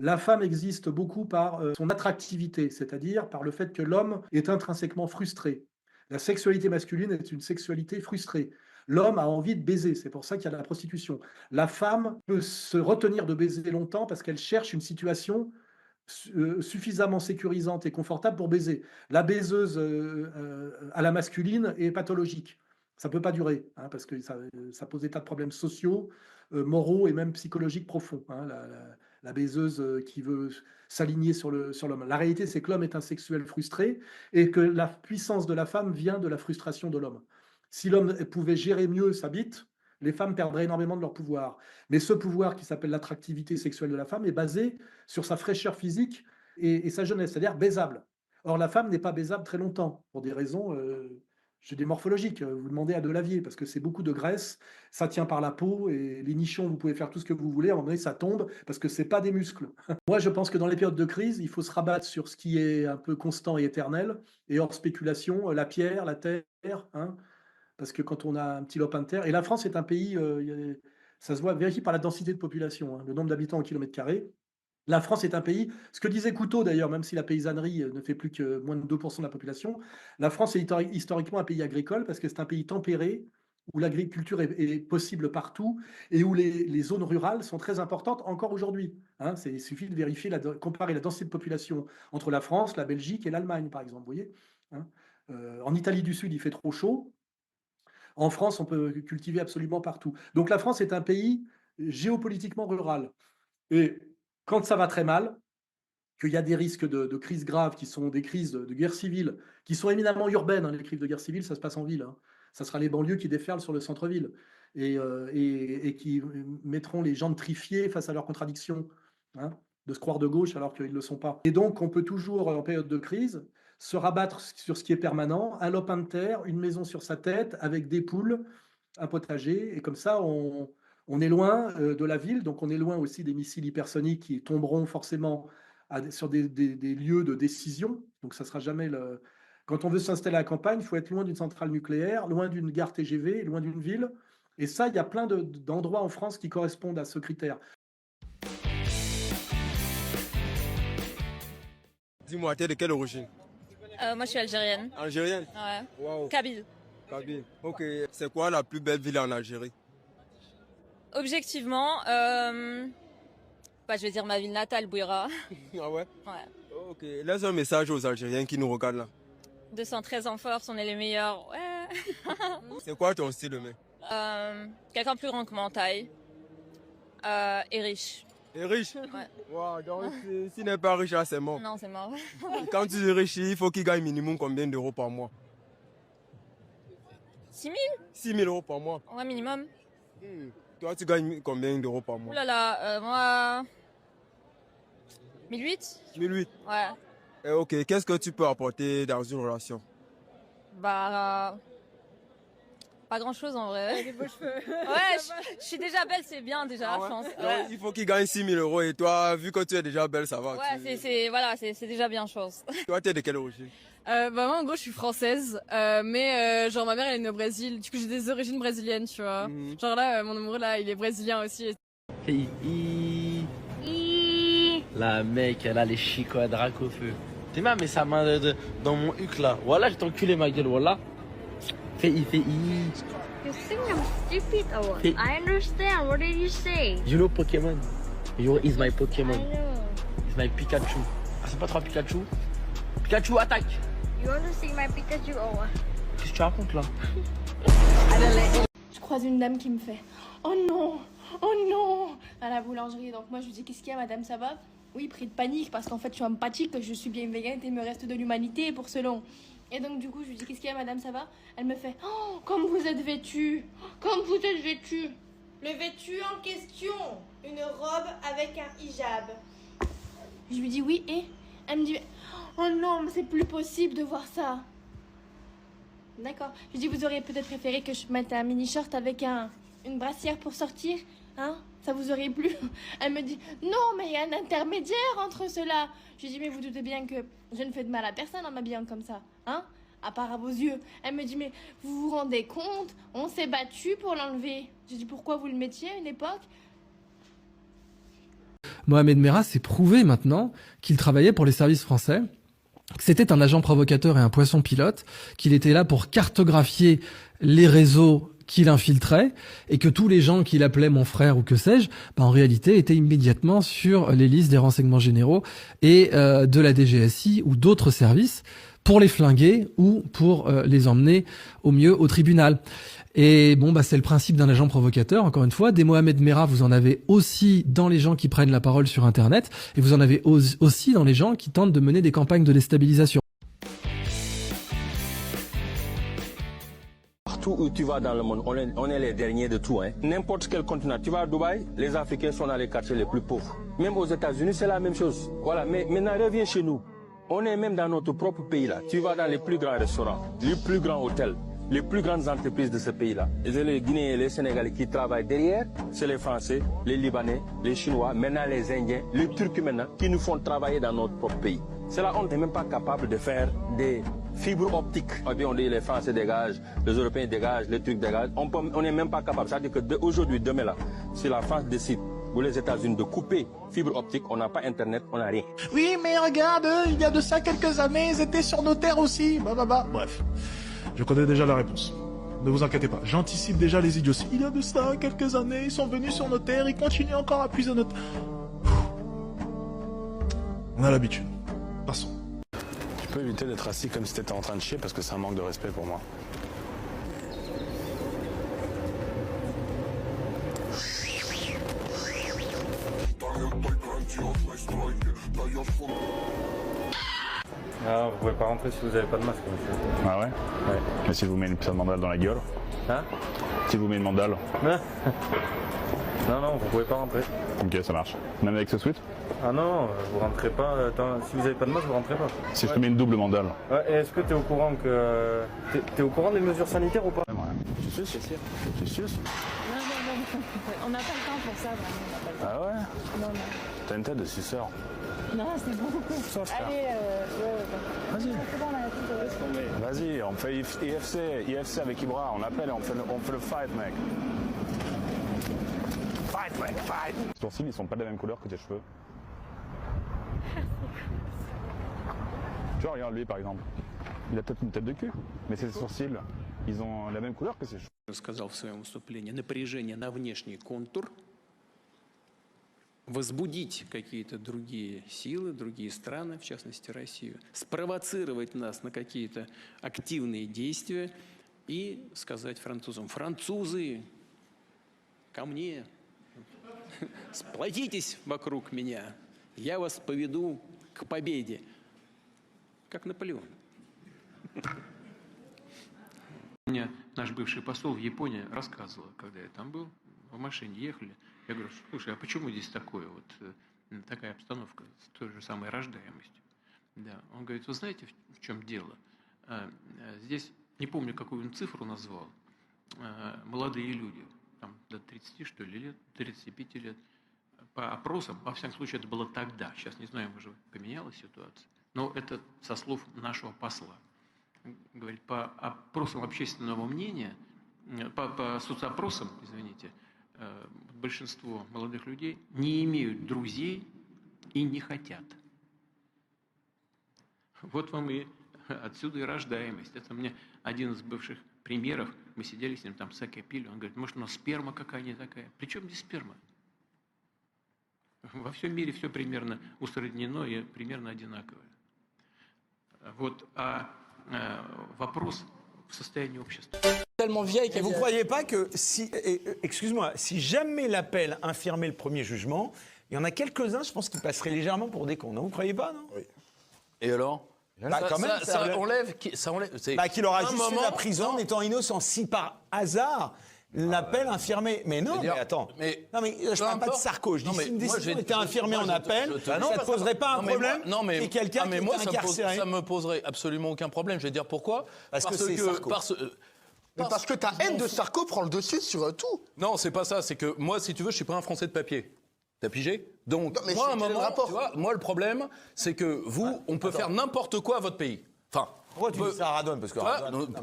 La femme existe beaucoup par son attractivité, c'est-à-dire par le fait que l'homme est intrinsèquement frustré. La sexualité masculine est une sexualité frustrée. L'homme a envie de baiser, c'est pour ça qu'il y a la prostitution. La femme peut se retenir de baiser longtemps parce qu'elle cherche une situation suffisamment sécurisante et confortable pour baiser. La baiseuse à la masculine est pathologique. Ça ne peut pas durer, hein, parce que ça pose des tas de problèmes sociaux, moraux et même psychologiques profonds. Hein, la baiseuse qui veut s'aligner sur l'homme. La réalité, c'est que l'homme est un sexuel frustré et que la puissance de la femme vient de la frustration de l'homme. Si l'homme pouvait gérer mieux sa bite, les femmes perdraient énormément de leur pouvoir. Mais ce pouvoir qui s'appelle l'attractivité sexuelle de la femme est basé sur sa fraîcheur physique et sa jeunesse, c'est-à-dire baisable. Or, la femme n'est pas baisable très longtemps, pour des raisons des morphologiques. Vous demandez à Delavier, parce que c'est beaucoup de graisse, ça tient par la peau, et les nichons, vous pouvez faire tout ce que vous voulez, à un moment donné, ça tombe, parce que ce n'est pas des muscles. Moi, je pense que dans les périodes de crise, il faut se rabattre sur ce qui est un peu constant et éternel, et hors spéculation, la pierre, la terre, hein, parce que quand on a un petit lopin de terre, et la France est un pays, ça se voit, vérifie par la densité de population, hein, le nombre d'habitants au kilomètre carré. La France est un pays, ce que disait Couteau d'ailleurs, même si la paysannerie ne fait plus que moins de 2% de la population, la France est historiquement un pays agricole parce que c'est un pays tempéré, où l'agriculture est possible partout et où les zones rurales sont très importantes encore aujourd'hui. Hein, il suffit de vérifier, comparer la densité de population entre la France, la Belgique et l'Allemagne, par exemple. Vous voyez, hein, en Italie du Sud, il fait trop chaud. En France, on peut cultiver absolument partout. Donc la France est un pays géopolitiquement rural. Et quand ça va très mal, qu'il y a des risques de crises graves qui sont des crises de guerre civile, qui sont éminemment urbaines, hein, les crises de guerre civile, ça se passe en ville. Hein. Ça sera les banlieues qui déferlent sur le centre-ville et qui mettront les gens gentrifiés face à leurs contradictions, hein, de se croire de gauche alors qu'ils ne le sont pas. Et donc, on peut toujours, en période de crise, se rabattre sur ce qui est permanent, un lopin de terre, une maison sur sa tête, avec des poules, un potager, et comme ça, on est loin de la ville, donc on est loin aussi des missiles hypersoniques qui tomberont forcément sur des lieux de décision. Donc ça sera jamais le. Quand on veut s'installer à la campagne, il faut être loin d'une centrale nucléaire, loin d'une gare TGV, loin d'une ville. Et ça, il y a plein d'endroits en France qui correspondent à ce critère. Dis-moi, t'es de quelle origine? Moi, je suis algérienne. Algérienne? Ouais. Waouh. Kabyle. Kabyle. Ok. C'est quoi la plus belle ville en Algérie? Objectivement, je vais dire ma ville natale, Bouira. Ah ouais? Ouais. Ok. Laisse un message aux Algériens qui nous regardent là. 213 en force, on est les meilleurs. Ouais. C'est quoi ton style de mec? Quelqu'un plus grand que moi en taille. Et riche. Et riche? Ouais. Waouh, donc s'il n'est pas riche, là, c'est mort. Non, c'est mort. Quand tu es riche, il faut qu'il gagne minimum combien d'euros par mois? 6 000? 6 000 euros par mois. Ouais, minimum. Toi, tu gagnes combien d'euros par mois? Ouh là là, moi... 1008? 1008. Ouais. Et ok, qu'est-ce que tu peux apporter dans une relation? Pas grand-chose en vrai. Avec des beaux cheveux. Ouais, je suis déjà belle, c'est bien déjà, je pense. Donc, Ouais. il faut qu'il gagne 6 000 euros et toi, vu que tu es déjà belle, ça va. Ouais, c'est déjà bien, je pense. Toi, tu es de quelle origine? Moi, en gros, je suis française, mais genre ma mère elle est née au Brésil. Du coup, j'ai des origines brésiliennes, tu vois. Genre là, mon amoureux là, il est brésilien aussi. La mec, elle a les chicots à drac au feu. T'es mal, mais sa main dans mon huc là. Voilà, je t'enculé ma gueule, voilà. Fais-y. You think I'm stupid or what? Hey. I understand. What did you say? You know Pokémon? You is my I Pokémon. know. It's my Pikachu. Ah, c'est pas trop Pikachu? Pikachu, attaque! You want to see my Pikachu or what? Qu'est-ce que tu racontes là? Je croise une dame qui me fait oh non à la boulangerie. Donc moi je lui dis qu'est-ce qu'il y a madame, ça va? Oui, pris de panique parce qu'en fait je suis empathique, je suis bien végane et il me reste de l'humanité pour ce long. Et donc du coup je lui dis qu'est-ce qu'il y a madame, ça va? Elle me fait oh comme vous êtes vêtue, comme vous êtes vêtue. Le vêtu en question, une robe avec un hijab. Je lui dis oui et elle me dit oh non mais c'est plus possible de voir ça. D'accord. Je lui dis vous auriez peut-être préféré que je mette un mini short avec une brassière pour sortir, hein? Ça vous aurait plu? Elle me dit non mais il y a un intermédiaire entre cela. Je lui dis mais vous doutez bien que je ne fais de mal à personne en m'habillant comme ça, hein? À part à vos yeux. Elle me dit mais vous vous rendez compte? On s'est battu pour l'enlever. Je dis pourquoi vous le mettiez à une époque? Mohamed Merah s'est prouvé maintenant qu'il travaillait pour les services français, que c'était un agent provocateur et un poisson pilote, qu'il était là pour cartographier les réseaux qu'il infiltrait, et que tous les gens qu'il appelait mon frère ou que sais-je, en réalité étaient immédiatement sur les listes des renseignements généraux et de la DGSI ou d'autres services pour les flinguer ou pour les emmener au mieux au tribunal. Et bon, c'est le principe d'un agent provocateur, encore une fois. Des Mohamed Merah, vous en avez aussi dans les gens qui prennent la parole sur Internet, et vous en avez aussi dans les gens qui tentent de mener des campagnes de déstabilisation. Partout où tu vas dans le monde, on est les derniers de tout. N'importe quel continent. Tu vas à Dubaï, les Africains sont dans les quartiers les plus pauvres. Même aux États-Unis, c'est la même chose. Voilà, mais maintenant, reviens chez nous. On est même dans notre propre pays là. Tu vas dans les plus grands restaurants, les plus grands hôtels, les plus grandes entreprises de ce pays-là. Et c'est les Guinéens et les Sénégalais qui travaillent derrière, c'est les Français, les Libanais, les Chinois, maintenant les Indiens, les Turcs maintenant, qui nous font travailler dans notre propre pays. C'est là on n'est même pas capable de faire des fibres optiques. Et puis on dit les Français dégagent, les Européens dégagent, les Turcs dégagent. On n'est même pas capable. C'est-à-dire qu'aujourd'hui, demain là, si la France décide ou les États-Unis de couper fibre optique, on n'a pas Internet, on n'a rien. Oui, mais regarde, il y a de ça quelques années, ils étaient sur nos terres aussi. Bref, je connais déjà la réponse. Ne vous inquiétez pas, j'anticipe déjà les idioties. Il y a de ça quelques années, ils sont venus sur nos terres, ils continuent encore à puiser notre... On a l'habitude. Passons. Tu peux éviter d'être assis comme si t'étais en train de chier parce que c'est un manque de respect pour moi. Ah, vous pouvez pas rentrer si vous n'avez pas de masque, monsieur. Ah ouais? Ouais. Mais si vous mettez une petite mandale dans la gueule? Hein? Si vous mettez une mandale? Non, vous pouvez pas rentrer. Ok, ça marche. Même avec ce sweat? Ah non, vous rentrez pas. Attends, si vous avez pas de masque, vous rentrez pas. Si je te mets une double mandale? Ouais, et est-ce que t'es au courant que... T'es au courant des mesures sanitaires ou pas? Ouais. Tu suis? Tu suis? Non. On n'a pas le temps pour ça, vraiment. Ah ouais? Non. T'as une tête de suceur. Non, c'est bon. Allez, Vas-y. c'est bon, on a tout. Vas-y, on fait IFC avec Ibra, on appelle et on fait le fight, mec. Fight, mec, fight. Tes sourcils, ils sont pas de la même couleur que tes cheveux. Tu vois, regarde lui par exemple. Il a peut-être une tête de cul, mais ses sourcils, ils ont la même couleur que ses cheveux. Сказал в своем выступлении, напряжение на внешний контур, возбудить какие-то другие силы, другие страны, в частности Россию, спровоцировать нас на какие-то активные действия и сказать французам: французы, ко мне, сплотитесь вокруг меня, я вас поведу к победе, как Наполеон. Мне наш бывший посол в Японии рассказывал, когда я там был, в машине ехали. Я говорю: слушай, а почему здесь такое такая обстановка с той же самой рождаемостью? Да. Он говорит: вы знаете, в чем дело? Здесь, не помню, какую он цифру назвал, молодые люди, там до 30, что ли, лет, 35 лет, по опросам, во всяком случае, это было тогда, сейчас не знаю, может, поменялась ситуация, но это со слов нашего посла. Говорит, по опросам общественного мнения, по соцопросам, извините, большинство молодых людей не имеют друзей и не хотят. Вот вам и отсюда и рождаемость. Это мне один из бывших примеров. Мы сидели с ним, там саке пили. Он говорит: может, у нас сперма какая-нибудь такая? При чем здесь сперма? Во всем мире все примерно усреднено и примерно одинаковое. Вот, вопрос в soстоянии общества. Tellement vieille. Et vous ne croyez pas que si, excuse-moi, si jamais l'appel infirmait le premier jugement, il y en a quelques-uns, je pense, qui passeraient légèrement pour des cons. Non, vous ne croyez pas, non? Oui. Et alors? Quand même, ça enlève. Qu'il aura juste la prison en étant innocent. Si par hasard l'appel infirmé. Mais non, mais attends. Non, mais je ne parle pas de Sarko. Je dis si une décision était infirmée en appel, ça ne poserait pas un problème. Non, mais quelqu'un qui est incarcéré. Ça ne me poserait absolument aucun problème. Je vais dire pourquoi. Parce que c'est Sarko. Parce que ta haine de Sarko prend le dessus sur tout. Non, c'est pas ça. C'est que moi, si tu veux, je suis pas un Français de papier. T'as pigé? Donc, moi, à un moment, tu vois, moi, le problème, c'est que vous, on peut faire n'importe quoi à votre pays. Enfin, Pourquoi tu dis ça à Radon? Parce que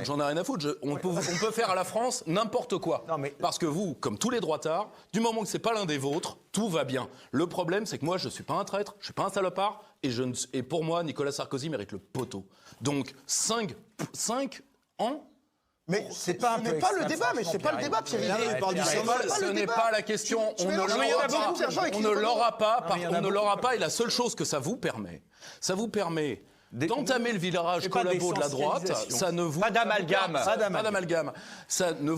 j'en ai rien à foutre. On peut faire à la France n'importe quoi. Parce que vous, comme tous les droitards, du moment que c'est pas l'un des vôtres, tout va bien. Le problème, c'est que moi, je suis pas un traître, je suis pas un salopard, et pour moi, Nicolas Sarkozy mérite le poteau. Donc 5 ans. Mais ce n'est pas le débat, Pierre. Ce n'est pas la question. On ne l'aura pas. Et la seule chose que ça vous permet d'entamer le virage collabo de la droite. Ça ne vous pas d'amalgame. Ça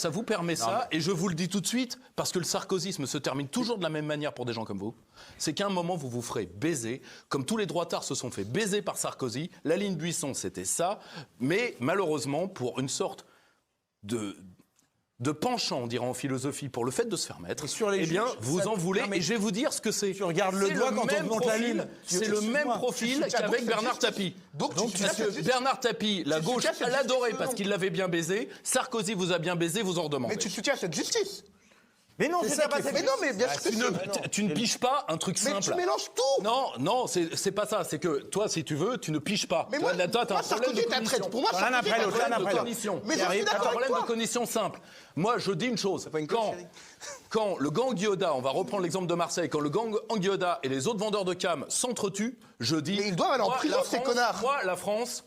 vous permet ça. Et je vous le dis tout de suite, parce que le sarkozysme se termine toujours de la même manière pour des gens comme vous. C'est qu'à un moment, vous vous ferez baiser, comme tous les droitards se sont fait baiser par Sarkozy. La ligne Buisson, c'était ça. Mais malheureusement, pour une sorte de penchant, on dirait en philosophie, pour le fait de se faire mettre, vous en voulez. Et je vais vous dire ce que c'est. Tu regardes le doigt quand on monte la lune. C'est le même profil qu'avec Bernard Tapie. Donc Bernard Tapie, la gauche l'adorait parce qu'il l'avait bien baisé. Sarkozy vous a bien baisé, vous en redemandez. Mais tu soutiens cette justice. Mais non, c'est pas. Mais non, mais bien sûr. Tu ne piges pas un truc simple. Mais tu mélanges tout. Non, c'est pas ça. C'est que toi, si tu veux, tu ne piges pas. Mais moi, t'as un problème de cognition. Pour moi, l'un après l'autre. Mais j'en suis d'accord un problème de cognition simple. Moi, je dis une chose. Quand le gang Guyoda, on va reprendre l'exemple de Marseille, quand le gang Guyoda et les autres vendeurs de cam s'entretuent, je dis. Mais ils doivent aller en prison, ces connards. Moi, la France,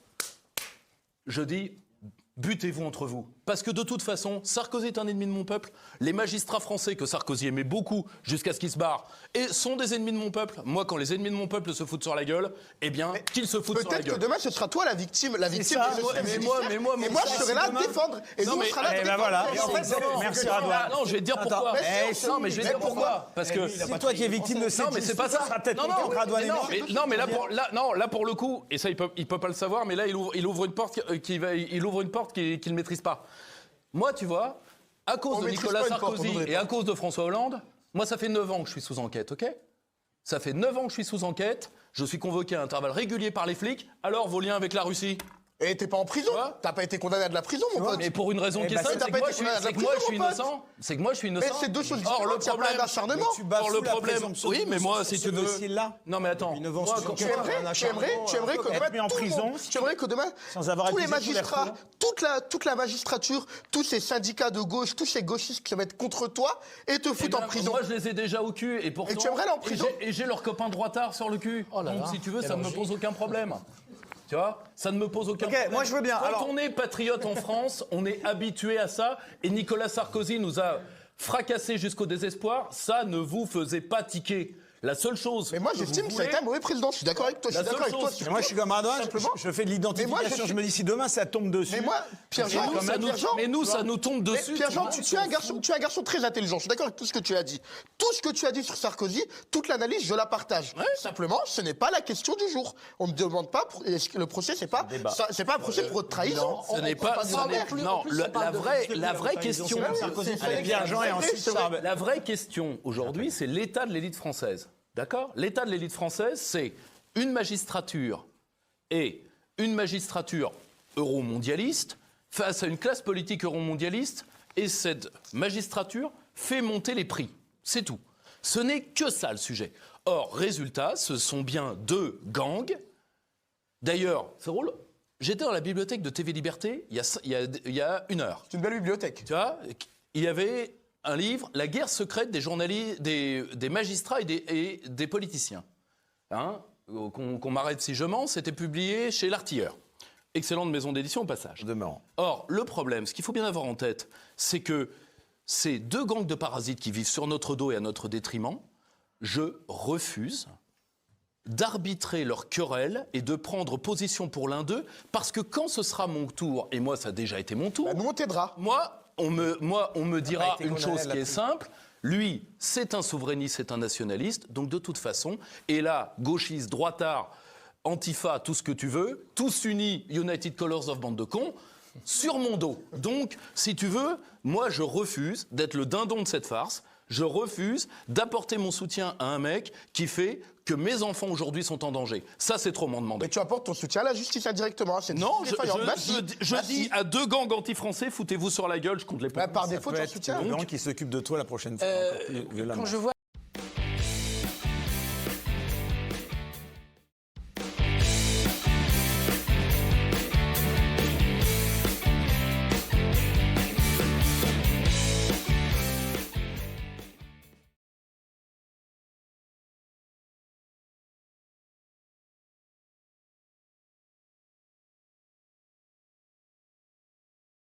je dis. Butez-vous entre vous. Parce que de toute façon, Sarkozy est un ennemi de mon peuple. Les magistrats français que Sarkozy aimait beaucoup jusqu'à ce qu'ils se barrent sont des ennemis de mon peuple. Moi, quand les ennemis de mon peuple se foutent sur la gueule, eh bien, qu'ils se foutent sur la gueule. Peut-être que demain, ce sera toi la victime mais moi, je serai là à défendre. Et nous, on sera là à défendre. Voilà. Merci Radouane. Non, je vais te dire pourquoi. Non, mais je vais te dire pourquoi. Parce que c'est toi qui es victime de ça. Non, mais c'est pas ça. Non, mais là pour le coup, et ça il peut pas le savoir, mais là il ouvre une porte qu'il ne maîtrise pas. Moi, tu vois, à cause de Nicolas Sarkozy et à cause de François Hollande, moi, ça fait 9 ans que je suis sous enquête, ok ? Ça fait 9 ans que je suis sous enquête, je suis convoqué à intervalles réguliers par les flics, alors vos liens avec la Russie ? Et t'es pas en prison. T'as pas été condamné à de la prison, mon pote. Mais pour une raison qui est simple, c'est que moi je suis innocent. C'est que moi je suis innocent. Mais c'est deux choses différentes. Il y a plein d'acharnement. Or le problème, oui, mais moi si tu veux. Non mais attends. Tu aimerais que demain tous les magistrats, toute la magistrature, tous ces syndicats de gauche, tous ces gauchistes qui se mettent contre toi et te foutent en prison. Moi je les ai déjà au cul et pourtant. Et tu aimerais aller en prison. Et j'ai leurs copains droitards sur le cul. Donc si tu veux, ça ne me pose aucun problème. Tu vois, ça ne me pose aucun problème. Moi je veux bien. Quand on est patriote en France, on est habitué à ça. Et Nicolas Sarkozy nous a fracassé jusqu'au désespoir. Ça ne vous faisait pas tiquer. La seule chose. Mais moi, j'estime que ça a été un mauvais président. Je suis d'accord avec toi. Moi, je suis comme Radouane. Je fais de l'identification. Je me dis, si demain ça tombe dessus. Mais moi, Pierre-Jean, ça nous tombe dessus. Pierre-Jean, tu es un garçon très intelligent. Je suis d'accord avec tout ce que tu as dit. Tout ce que tu as dit sur Sarkozy, toute l'analyse, je la partage. Simplement, ce n'est pas la question du jour. On ne me demande pas. Le procès, c'est pas un procès pour trahison. Ce n'est pas. Non, la vraie question. Pierre-Jean et ensuite. La vraie question aujourd'hui, c'est l'état de l'élite française. D'accord ? L'état de l'élite française, c'est une magistrature euromondialiste face à une classe politique euromondialiste, et cette magistrature fait monter les prix. C'est tout. Ce n'est que ça le sujet. Or, résultat, ce sont bien 2 gangs. D'ailleurs, c'est drôle, j'étais dans la bibliothèque de TV Liberté il y a 1 heure. C'est une belle bibliothèque. Tu vois, il y avait un livre, La guerre secrète des journalistes, des magistrats et des politiciens. Hein, qu'on m'arrête si je mens, c'était publié chez L'Artilleur. Excellente maison d'édition au passage. Or, le problème, ce qu'il faut bien avoir en tête, c'est que ces 2 gangs de parasites qui vivent sur notre dos et à notre détriment, je refuse d'arbitrer leur querelle et de prendre position pour l'un d'eux, parce que quand ce sera mon tour, et moi ça a déjà été mon tour, nous on t'aidera. On me dira une chose qui est simple, lui, c'est un souverainiste, c'est un nationaliste, donc de toute façon, et là, gauchiste, droitard, Antifa, tout ce que tu veux, tous unis, United Colors of bande de cons, sur mon dos. Donc, si tu veux, moi je refuse d'être le dindon de cette farce, je refuse d'apporter mon soutien à un mec qui fait que mes enfants aujourd'hui sont en danger. Ça, c'est trop m'en demander. Mais tu apportes ton soutien à la justice indirectement. Non, je dis à 2 gangs anti-français, foutez-vous sur la gueule, je compte les points. Par défaut, tu soutiens. Le gang qui s'occupe de toi la prochaine fois. Quand je vois